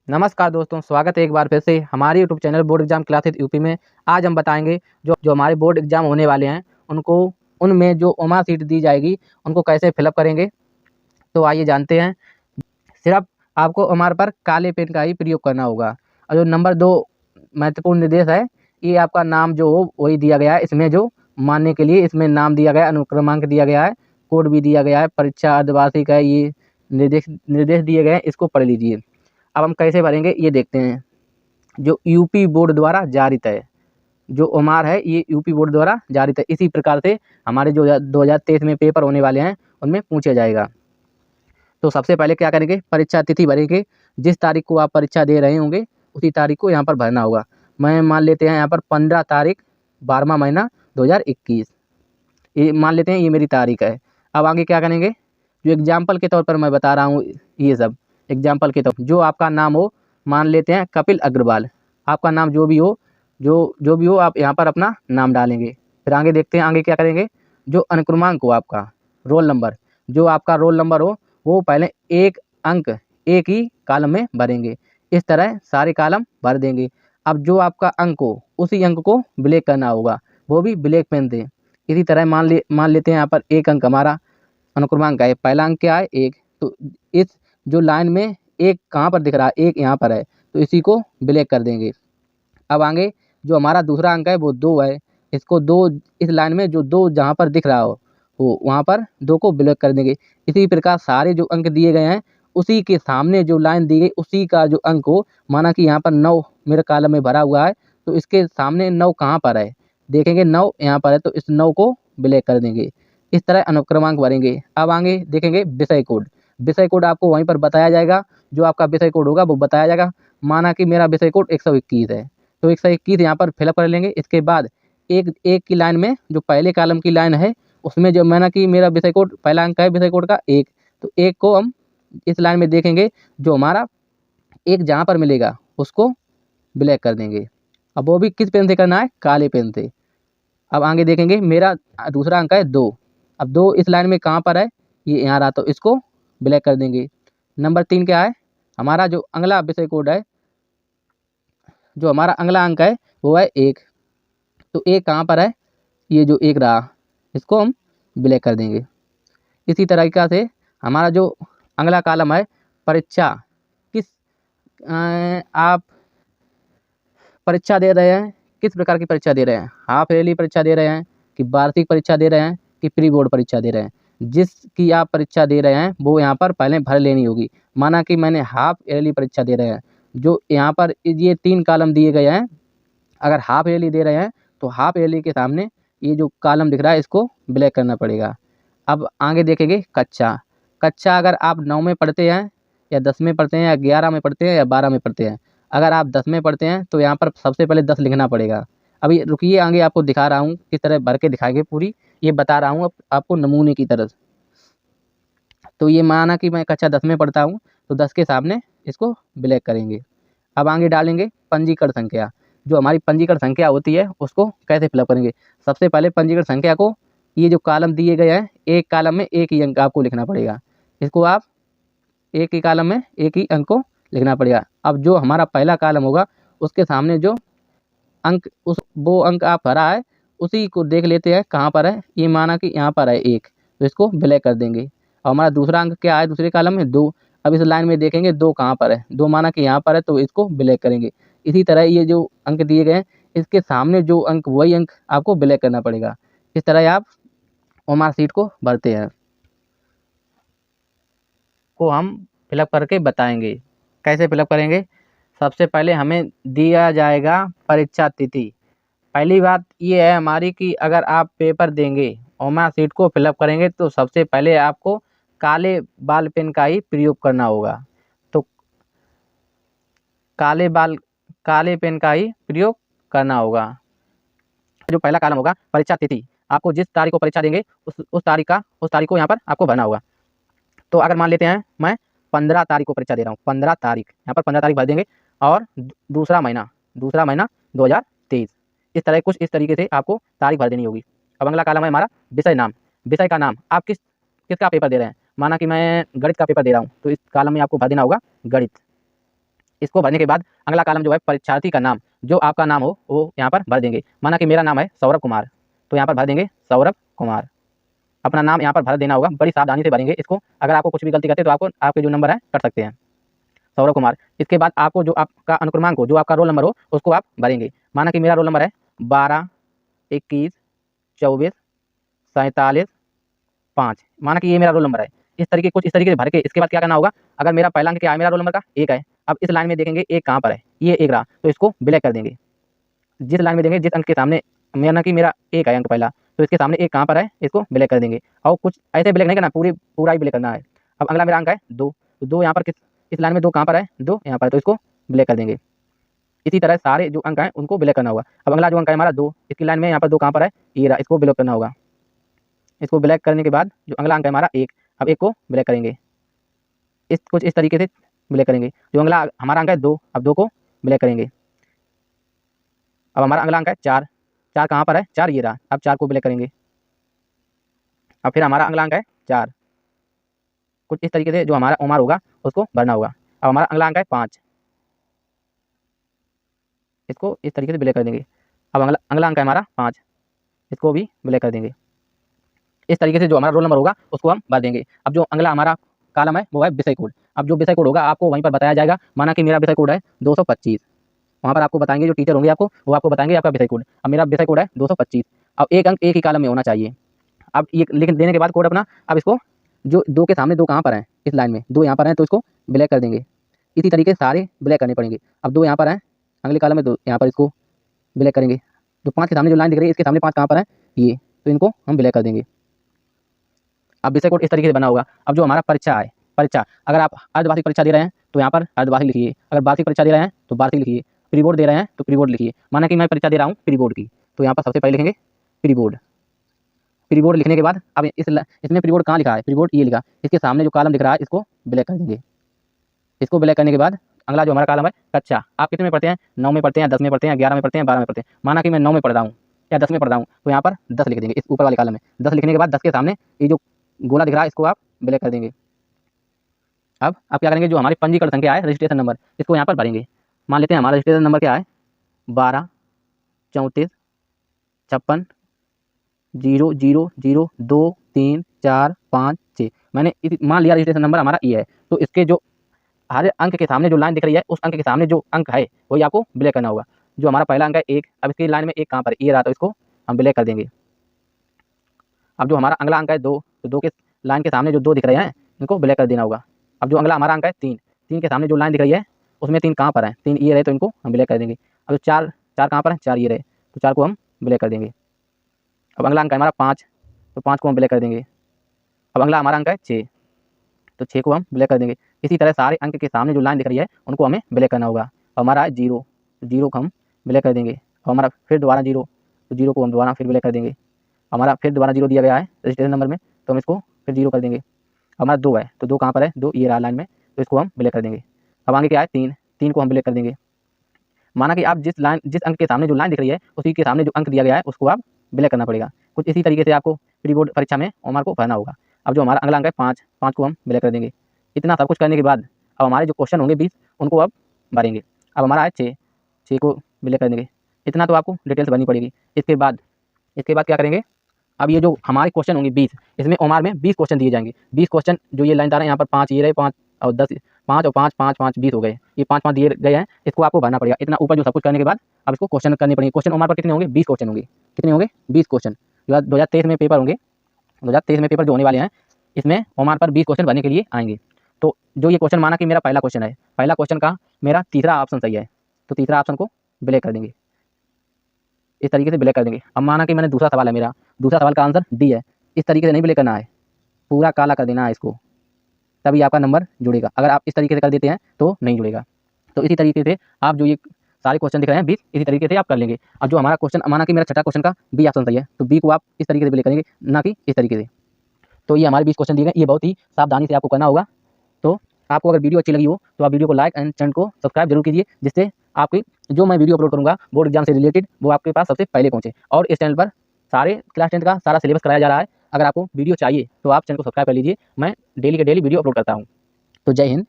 नमस्कार दोस्तों, स्वागत है एक बार फिर से हमारे YouTube channel board exam classes UP में। आज हम बताएंगे जो जो हमारे बोर्ड एग्जाम होने वाले हैं उनको उनमें जो ओमा सीट दी जाएगी उनको कैसे फिलअप करेंगे। तो आइए जानते हैं। सिर्फ आपको ओमार पर काले पेन का ही प्रयोग करना होगा। और जो नंबर 2 महत्वपूर्ण निर्देश है, ये आपका नाम जो हो वही दिया गया है। इसमें जो मानने के लिए इसमें नाम दिया गया है, अनुक्रमांक दिया गया है, कोड भी दिया गया है, परीक्षा अर्धवार्षिक है, ये निर्देश निर्देश दिए गए हैं, इसको पढ़ लीजिए। अब हम कैसे भरेंगे ये देखते हैं। जो यूपी बोर्ड द्वारा जारित है, जो ओमार है ये यूपी बोर्ड द्वारा जारित है। इसी प्रकार से हमारे जो 2023 में पेपर होने वाले हैं उनमें पूछा जाएगा। तो सबसे पहले क्या करेंगे, परीक्षा तिथि भरेंगे। जिस तारीख को आप परीक्षा दे रहे होंगे उसी तारीख को यहाँ पर भरना होगा। मैं मान लेते हैं यहाँ पर 15 तारीख 12वां महीना 2021, ये मान लेते हैं, ये मेरी तारीख है। अब आगे क्या करेंगे, जो एग्जाम्पल के तौर पर मैं बता रहा हूँ, ये सब एग्जाम्पल के तौर जो आपका नाम हो, मान लेते हैं कपिल अग्रवाल। आपका नाम जो भी हो, जो भी हो, आप यहाँ पर अपना नाम डालेंगे। फिर आगे देखते हैं, आगे क्या करेंगे, जो अनुक्रमांक हो आपका, रोल नंबर, जो आपका रोल नंबर हो वो पहले एक अंक एक ही कॉलम में भरेंगे। इस तरह सारे कॉलम भर देंगे। अब जो आपका अंक हो उसी अंक को ब्लैक करना होगा, वो भी ब्लैक पेन से। इसी तरह मान लेते हैं यहाँ पर एक अंक हमारा अनुक्रमांक है, पहला अंक क्या है, एक। तो इस जो लाइन में एक कहाँ पर दिख रहा है, एक यहाँ पर है, तो इसी को ब्लैक कर देंगे। अब आगे जो हमारा दूसरा अंक है वो 2 है, इसको 2, इस लाइन में जो 2 जहाँ पर दिख रहा हो वो वहाँ पर 2 को ब्लैक कर देंगे। इसी प्रकार सारे जो अंक दिए गए हैं उसी के सामने जो लाइन दी गई उसी का जो अंक हो, माना कि यहाँ पर 9 मेरे कॉलम में भरा हुआ है, तो इसके सामने 9 कहाँ पर है, देखेंगे 9 यहाँ पर है, तो इस 9 को ब्लैक कर देंगे। इस तरह अनुक्रमांक भरेंगे। अब आगे देखेंगे विषय कोड। विषय कोड आपको वहीं पर बताया जाएगा, जो आपका विषय कोड होगा वो बताया जाएगा। माना कि मेरा विषय कोड 121 है, तो 121 यहाँ पर फिलअप कर लेंगे। इसके बाद एक एक की लाइन में जो पहले कॉलम की लाइन है उसमें जो माना कि मेरा विषय कोड पहला अंक है विषय कोड का 1, तो 1 को हम इस लाइन में देखेंगे, जो हमारा एक जहाँ पर मिलेगा उसको ब्लैक कर देंगे। अब वो भी किस पेन से करना है, काले पेन से। अब आगे देखेंगे, मेरा दूसरा अंक है 2। अब 2 इस लाइन में कहाँ पर है, ये यहाँ रहा, तो इसको ब्लैक कर देंगे। नंबर 3 क्या है, हमारा जो अगला विषय कोड है, जो हमारा अगला अंक है वो है 1, तो 1 कहाँ पर है, ये जो 1 रहा, इसको हम ब्लैक कर देंगे। इसी तरीक़ा से हमारा जो अगला कॉलम है, परीक्षा किस आप परीक्षा दे रहे हैं, किस प्रकार की परीक्षा दे रहे हैं, हाफ ईयरली परीक्षा दे रहे हैं कि वार्षिक परीक्षा दे रहे हैं कि प्री बोर्ड परीक्षा दे रहे हैं। जिसकी आप परीक्षा दे रहे हैं वो यहाँ पर पहले भर लेनी होगी। माना कि मैंने हाफ ईयरली परीक्षा दे रहे हैं, जो यहाँ पर ये 3 कॉलम दिए गए हैं। अगर हाफ ईयरली दे रहे हैं तो हाफ ईयरली के सामने ये जो कॉलम दिख रहा है इसको ब्लैक करना पड़ेगा। अब आगे देखेंगे कक्षा। कक्षा अगर आप 9 में पढ़ते हैं या 10 में पढ़ते हैं या 11 में पढ़ते हैं या 12 में पढ़ते हैं, अगर आप 10 में पढ़ते हैं तो यहाँ पर सबसे पहले 10 लिखना पड़ेगा। अभी रुकिए, आगे आपको दिखा रहा हूँ किस तरह भर के दिखाएंगे, पूरी ये बता रहा हूँ अब आपको नमूने की तरह। तो ये माना कि मैं कक्षा 10 में पढ़ता हूँ, तो 10 के सामने इसको ब्लैक करेंगे। अब आगे डालेंगे पंजीकरण संख्या। जो हमारी पंजीकरण संख्या होती है उसको कैसे फिलअप करेंगे। सबसे पहले पंजीकरण संख्या को, ये जो कॉलम दिए गए हैं, एक कॉलम में एक ही अंक आपको लिखना पड़ेगा। इसको आप एक ही कॉलम में एक ही अंक को लिखना पड़ेगा। अब जो हमारा पहला कॉलम होगा उसके सामने जो अंक, वो अंक आप भरा है उसी को देख लेते हैं कहाँ पर है। ये माना कि यहाँ पर है 1, तो इसको ब्लैक कर देंगे। और हमारा दूसरा अंक क्या है, दूसरे कॉलम में 2। अब इस लाइन में देखेंगे 2 कहाँ पर है, 2 माना कि यहाँ पर है, तो इसको ब्लैक करेंगे। इसी तरह ये जो अंक दिए गए हैं इसके सामने जो अंक वही अंक आपको ब्लैक करना पड़ेगा। इस तरह आप ओमार सीट को भरते हैं, को हम फिलअप करके बताएंगे। कैसे फिलअप करेंगे, सबसे पहले हमें दिया जाएगा परीक्षा तिथि। पहली बात ये है हमारी कि अगर आप पेपर देंगे, ओमार सीट को फिलअप करेंगे, तो सबसे पहले आपको काले बाल पेन का ही प्रयोग करना होगा। तो काले पेन का ही प्रयोग करना होगा। जो पहला कॉलम होगा परीक्षा तिथि, आपको जिस तारीख को परीक्षा देंगे उस तारीख को यहाँ पर आपको भरना होगा। तो अगर मान लेते हैं मैं 15 तारीख को परीक्षा दे रहा हूँ, 15 तारीख, यहाँ पर 15 तारीख भर देंगे। और दूसरा महीना 2023, इस तरह कुछ इस तरीके से आपको तारीख भर देनी होगी। अब अगला कॉलम है हमारा विषय नाम। विषय का नाम, आप किसका पेपर दे रहे हैं। माना कि मैं गणित का पेपर दे रहा हूँ, तो इस कॉलम में आपको भर देना होगा गणित। इसको भरने के बाद अगला कॉलम जो है परीक्षार्थी का नाम, जो आपका नाम हो वो यहाँ पर भर देंगे। माना कि मेरा नाम है सौरभ कुमार, तो यहाँ पर भर देंगे सौरभ कुमार। अपना नाम यहाँ पर भर देना होगा, बड़ी सावधानी से भरेंगे इसको। अगर आपको कुछ भी गलती करते तो आपको आपके जो नंबर है कट सकते हैं। सौरभ कुमार। इसके बाद आपको जो आपका अनुक्रमांक हो, जो आपका रोल नंबर हो, उसको आप भरेंगे। माना कि मेरा रोल नंबर है 12, 21, 24, 47, 5। माना कि ये मेरा रोल नंबर है। कुछ इस तरीके से भर के इसके बाद क्या करना होगा, अगर मेरा पहला अंक क्या है, मेरा रोल नंबर का 1 है। अब इस लाइन में देखेंगे 1 कहाँ पर है, ये 1 रहा, तो इसको ब्लैक कर देंगे। जिस लाइन में देंगे, जिस अंक के सामने माना कि मेरा 1 है अंक पहला, तो इसके सामने 1 कहाँ पर है, इसको ब्लैक कर देंगे। और कुछ ऐसे ब्लैक नहीं करना, पूरा ही ब्लैक करना है। अब अगला मेरा अंक है 2, तो 2 यहाँ पर इस लाइन में 2 कहाँ पर है, 2 यहाँ पर, तो इसको ब्लैक कर देंगे। इसी तरह सारे जो अंक हैं उनको ब्लैक करना होगा। अब अगला जो अंक है हमारा 2, इसकी लाइन में यहाँ पर 2 कहाँ पर है, ये रहा, इसको ब्लैक करना होगा। इसको ब्लैक करने के बाद जो अगला अंक है हमारा 1, अब 1 को ब्लैक करेंगे। कुछ इस तरीके से ब्लैक करेंगे। जो अगला हमारा अंक है 2, अब 2 को ब्लैक करेंगे। अब हमारा अगला अंक है 4, 4 कहाँ पर है, 4 ये रहा, अब 4 को ब्लैक करेंगे। अब फिर हमारा अगला अंक है 4। कुछ इस तरीके से जो हमारा उम्र होगा उसको भरना होगा। अब हमारा अगला अंक है 5, इसको इस तरीके से ब्लैक कर देंगे। अब अगला अंक है हमारा 5, इसको भी ब्लैक कर देंगे। इस तरीके से जो हमारा रोल नंबर होगा उसको हम भर देंगे। अब जो अगला हमारा कॉलम है वो है विषय कोड। अब जो विषय कोड होगा आपको वहीं पर बताया जाएगा। माना कि मेरा विषय कोड है 225, वहाँ पर आपको बताएंगे, जो टीचर होंगे आपको वो आपको बताएंगे आपका विषय कोड। अब मेरा विषय कोड है 225। अब एक अंक एक ही कॉलम में होना चाहिए। अब ये लेकिन देने के बाद कोड अपना, अब इसको जो 2 के सामने 2 कहाँ पर हैं, इस लाइन में 2 यहाँ पर हैं, तो इसको ब्लैक कर देंगे। इसी तरीके से सारे ब्लैक करने पड़ेंगे। अब 2 यहाँ पर हैं, अगले कॉलम में 2 यहाँ पर, इसको ब्लैक करेंगे। जो 5 के सामने जो लाइन दिख रही है, इसके सामने 5 कहाँ पर है, ये, तो इनको हम ब्लैक कर देंगे। अब विषय कोड इस तरीके से बना होगा। अब जो हमारा परीक्षा है, परीक्षा अगर आप अर्धवार्षिक परीक्षा दे रहे हैं तो यहाँ पर अर्धवार्षिक लिखिए। अगर वार्षिक परीक्षा दे रहे हैं तो वार्षिक लिखिए। प्री बोर्ड दे रहे हैं तो प्री बोर्ड लिखिए। माना कि मैं परीक्षा दे रहा हूँ प्री बोर्ड की, तो यहाँ पर सबसे पहले लिखेंगे प्री बोर्ड। प्री बोर्ड लिखने के बाद अब इसमें प्री बोर्ड कहाँ लिखा है, प्री बोर्ड ये लिखा, इसके सामने जो कॉलम दिख रहा है इसको ब्लैक कर देंगे। इसको ब्लैक करने के बाद अगला जो हमारा कॉलम है कक्षा, आप कितने में पढ़ते हैं, 9 में पढ़ते हैं, 10 में पढ़ते हैं, 11 में पढ़ते हैं, 12 में पढ़ते हैं। माना कि मैं 9 में पढ़ रहा हूँ या 10 में पढ़ रहा हूँ, तो यहाँ पर 10 लिख देंगे इस ऊपर वाले कॉलम में। 10 लिखने के बाद 10 के सामने ये जो गोला दिख रहा है इसको आप ब्लैक कर देंगे। अब आप क्या करेंगे, जो हमारी पंजीकरण संख्या है, रजिस्ट्रेशन नंबर, इसको यहाँ पर भरेंगे। मान लेते हैं हमारा रजिस्ट्रेशन नंबर क्या है, 12 34 56 0 0 0 2 3 4 5 6। मैंने मान लिया रजिस्ट्रेशन नंबर हमारा ये है। तो इसके जो हर अंक के सामने जो लाइन दिख रही है, उस अंक के सामने जो अंक है वही आपको ब्लैक करना होगा। जो हमारा पहला अंक है 1, अब इसकी लाइन में 1 कहाँ पर ये रहा, तो इसको हम ब्लैक कर देंगे। अब जो हमारा अगला अंक है 2, तो 2 के लाइन के सामने जो 2 दिख रहे हैं इनको ब्लैक कर देना होगा। अब जो अगला हमारा अंक है 3, 3 के सामने जो लाइन दिख रही है उसमें 3 कहाँ पर है, 3 ये रहे, तो इनको हम ब्लैक कर देंगे। अब जो 4 कहाँ पर है, 4 ये रहे, तो 4 को हम ब्लैक कर देंगे। अब अगला अंक है हमारा 5, तो 5 को हम ब्लैक कर देंगे। अब अगला हमारा अंक है 6, तो 6 को हम ब्लैक कर देंगे। इसी तरह सारे अंक के सामने जो लाइन दिख रही है उनको हमें ब्लैक करना होगा। अब हमारा है 0, तो 0 को हम ब्लैक कर देंगे। और हमारा फिर दोबारा 0, तो 0 को हम दोबारा फिर ब्लैक कर देंगे। हमारा फिर दोबारा 0 दिया गया है रजिस्ट्रेशन नंबर में, तो हम इसको फिर 0 कर देंगे। हमारा 2 है, तो 2 कहाँ पर है, 2 ये रहा लाइन में, तो इसको हम ब्लैक कर देंगे। अब आगे क्या है 3, 3 को हम ब्लैक कर देंगे। माना कि आप जिस अंक के सामने जो लाइन दिख रही है उसी के सामने जो अंक दिया गया है उसको आप ब्लैक करना पड़ेगा। कुछ इसी तरीके से आपको प्री बोर्ड परीक्षा में ओमार को भरना होगा। अब जो हमारा अगला अंक है 5, 5 को हम ब्लैक कर देंगे। इतना सब कुछ करने के बाद अब हमारे जो क्वेश्चन होंगे 20 उनको अब भरेंगे। अब हमारा है 6, 6 को ब्लैक कर देंगे। इतना तो आपको डिटेल्स भरनी पड़ेगी। इसके बाद क्या करेंगे, अब ये जो हमारे क्वेश्चन होंगे 20, इसमें ओमार में 20 क्वेश्चन दिए जाएंगे। 20 क्वेश्चन जो ये लाइन दार है यहाँ पर 5 ये रहे, 5 और 10, 5 और 5 5 5 20 हो गए। ये 5 दिए गए हैं, इसको आपको भरना पड़ेगा। इतना ऊपर जो सब कुछ करने के बाद अब इसको क्वेश्चन करने पड़ेंगे। क्वेश्चन ओमार पर कितने होंगे, 20 क्वेश्चन होंगे। कितने होंगे, 20 क्वेश्चन। जो 2023 में पेपर होंगे, 2023 में पेपर जो होने वाले हैं, इसमें ओमार पर 20 क्वेश्चन भरने के लिए आएंगे। तो जो ये क्वेश्चन, माना कि मेरा पहला क्वेश्चन है, पहला क्वेश्चन का मेरा तीसरा ऑप्शन सही है, तो तीसरा ऑप्शन को ब्लैक कर देंगे। इस तरीके से ब्लैक कर देंगे। अब माना कि मैंने दूसरा सवाल है, मेरा दूसरा सवाल का आंसर डी है, इस तरीके से नहीं ब्लैक करना है, पूरा काला कर देना है इसको, तभी आपका नंबर जुड़ेगा। अगर आप इस तरीके से कर देते हैं तो नहीं जुड़ेगा। तो इसी तरीके से आप जो ये सारे क्वेश्चन दिख रहे हैं 20, इसी तरीके से आप कर लेंगे। अब जो हमारा क्वेश्चन, माना कि मेरा छठा क्वेश्चन का बी ऑप्शन सही है, तो बी को आप इस तरीके से ब्लैक करेंगे, ना कि इस तरीके से। तो ये हमारे 20 क्वेश्चन दिए गए, ये बहुत ही सावधानी से आपको करना होगा। तो आपको अगर वीडियो अच्छी लगी हो तो आप वीडियो को लाइक एंड चैनल को सब्सक्राइब जरूर कीजिए, जिससे आपकी जो मैं वीडियो अपलोड करूँगा बोर्ड एग्जाम से रिलेटेड, वो आपके पास सबसे पहले पहुँचे। और इस चैनल पर सारे क्लास 10 का सारा सिलेबस कराया जा रहा है। अगर आपको वीडियो चाहिए तो आप चैनल को सब्सक्राइब कर लीजिए, मैं डेली के डेली वीडियो अपलोड करता हूँ। तो जय हिंद।